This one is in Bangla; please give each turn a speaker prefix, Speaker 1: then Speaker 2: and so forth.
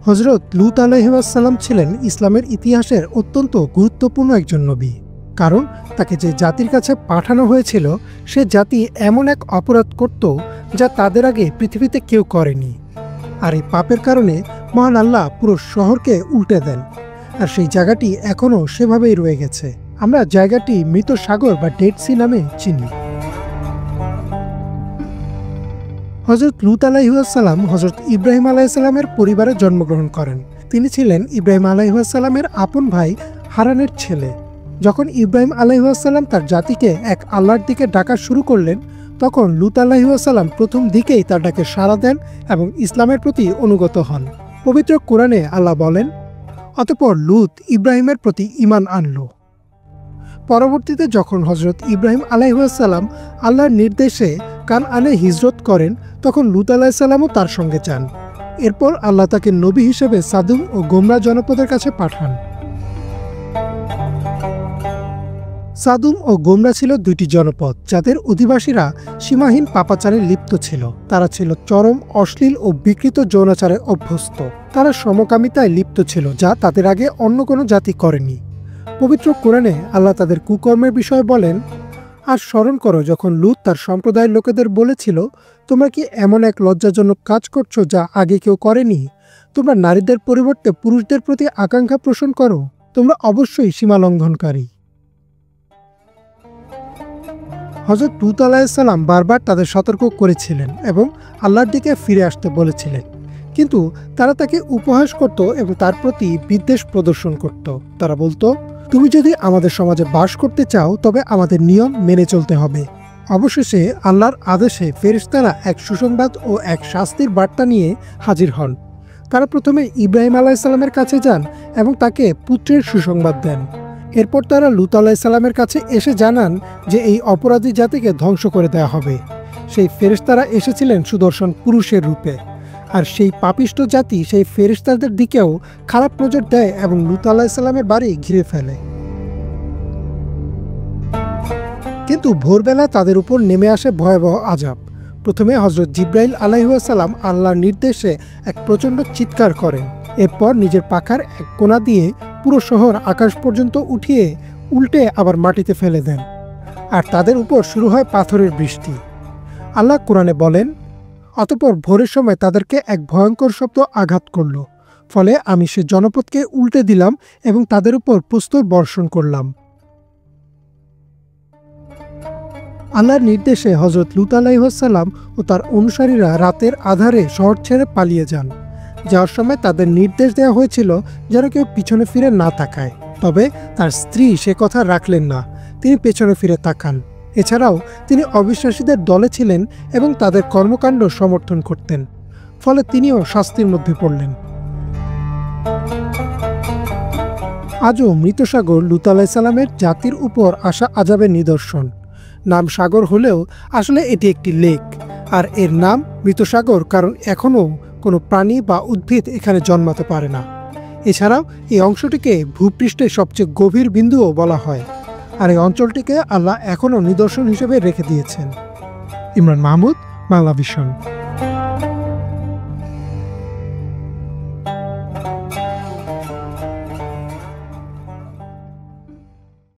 Speaker 1: হযরত লূত আলাইহিসসালাম ছিলেন ইসলামের ইতিহাসের অত্যন্ত গুরুত্বপূর্ণ একজন নবী। কারণ তাকে যে জাতির কাছে পাঠানো হয়েছিল সে জাতি এমন এক অপরাধ করত যা তাদের আগে পৃথিবীতে কেউ করেনি। আর এই পাপের কারণে মহান আল্লাহ পুরো শহরকে উল্টে দেন। আর সেই জায়গাটি এখনও সেভাবেই রয়ে গেছে। আমরা জায়গাটি মৃত সাগর বা ডেড সি নামে চিনি। হযরত লূত আলাইহিসসালাম হযরত ইব্রাহিম আলাইহিসসালামের পরিবারে জন্মগ্রহণ করেন। তিনি ছিলেন ইব্রাহিম আলাইহিসসালামের আপন ভাই হারানের ছেলে। যখন ইব্রাহিম আলাইহিসসালাম তার জাতিকে এক আল্লাহর দিকে ডাকা শুরু করলেন, তখন লূত আলাইহিসসালাম প্রথম দিকেই তার ডাকে সাড়া দেন এবং ইসলামের প্রতি অনুগত হন। পবিত্র কোরআনে আল্লাহ বলেন, অতঃপর লূত ইব্রাহিমের প্রতি ঈমান আনল। পরবর্তীতে যখন হযরত ইব্রাহিম আলাইহিসসালাম আল্লাহর নির্দেশে কানআনে হিজরত করেন, তখন লূত আলাইহিসসালামও তার সঙ্গে যান। এরপর আল্লাহ তাকে নবী হিসেবে সাদুম ও গোমরা জনপদের কাছে পাঠান। সাদুম ও গোমরা ছিল দুইটি জনপদ যাদের অধিবাসীরা সীমাহীন পাপাচারে লিপ্ত ছিল। তারা ছিল চরম অশ্লীল ও বিকৃত যৌনাচারে অভ্যস্ত। তারা সমকামিতায় লিপ্ত ছিল, যা তাদের আগে অন্য কোনো জাতি করেনি। পবিত্র কোরআনে আল্লাহ তাদের কুকর্মের বিষয়ে বলেন, আর স্মরণ করো যখন লূত তার সম্প্রদায়ের লোকেদের বলেছিল, তোমরা কি এমন এক লজ্জাজনক কাজ করছো যা আগে কেউ করেনি? তোমরা নারীদের পরিবর্তে পুরুষদের প্রতি আকাঙ্ক্ষা পোষণ করো। তোমরা অবশ্যই সীমালঙ্ঘনকারী। হযরত লূত আলাইহিসসালাম বারবার তাদের সতর্ক করেছিলেন এবং আল্লাহর দিকে ফিরে আসতে বলেছিলেন, কিন্তু তারা তাকে উপহাস করত এবং তার প্রতি বিদ্বেষ প্রদর্শন করত। তারা বলতো, তুমি যদি আমাদের সমাজে বাস করতে চাও তবে আমাদের নিয়ম মেনে চলতে হবে। অবশেষে আল্লাহর আদেশে ফেরেশতারা এক সুসংবাদ ও এক শাস্তির বার্তা নিয়ে হাজির হন। তারা প্রথমে ইব্রাহিম আলাইহিসসালামের কাছে যান এবং তাকে পুত্রের সুসংবাদ দেন। এরপর তারা লূত আলাইহিসসালামের কাছে এসে জানান যে এই অপরাধী জাতিকে ধ্বংস করে দেওয়া হবে। সেই ফেরেশতারা এসেছিলেন সুদর্শন পুরুষের রূপে। আর সেই পাপিষ্ট জাতি সেই ফেরেশতাদের দিকেও খারাপ নজর দেয় এবং লূত আলাইহিসসালামের বাড়ি ঘিরে ফেলে। কিন্তু ভোরবেলা তাদের উপর নেমে আসে ভয়াবহ আযাব। প্রথমে হযরত জিবরাইল আলাইহিসসালাম আল্লাহর নির্দেশে এক প্রচণ্ড চিৎকার করেন। এরপর নিজের পাখার এক কোণা দিয়ে পুরো শহর আকাশ পর্যন্ত উঠিয়ে উল্টে আবার মাটিতে ফেলে দেন। আর তাদের উপর শুরু হয় পাথরের বৃষ্টি। আল্লাহ কোরআনে বলেন, অতঃপর ভোরের সময় তাদেরকে এক ভয়ঙ্কর শব্দ আঘাত করল। ফলে আমি সে জনপদকে উল্টে দিলাম এবং তাদের উপর প্রস্তর বর্ষণ করলাম। আল্লাহর নির্দেশে হযরত লূত আলাইহিসসালাম ও তার অনুসারীরা রাতের আধারে শহর ছেড়ে পালিয়ে যান। যাওয়ার সময় তাদের নির্দেশ দেওয়া হয়েছিল যেন কেউ পিছনে ফিরে না তাকায়। তবে তার স্ত্রী সে কথা রাখলেন না। তিনি পেছনে ফিরে তাকান। এছাড়াও তিনি অবিশ্বাসীদের দলে ছিলেন এবং তাদের কর্মকাণ্ড সমর্থন করতেন। ফলে তিনিও শাস্তির মধ্যে পড়লেন। আজও মৃত সাগর লূত আলাইহিসসালামের জাতির উপর আসা আযাবের নিদর্শন। নাম সাগর হলেও আসলে এটি একটি লেক। আর এর নাম মৃত সাগর কারণ এখনও কোনো প্রাণী বা উদ্ভিদ এখানে জন্মাতে পারে না। এছাড়াও এই অংশটিকে ভূপৃষ্ঠের সবচেয়ে গভীর বিন্দুও বলা হয়। আর এই অঞ্চলটিকে আল্লাহ এখনও নিদর্শন হিসেবে রেখে দিয়েছেন। ইমরান মাহমুদ, বাংলা ভিশন।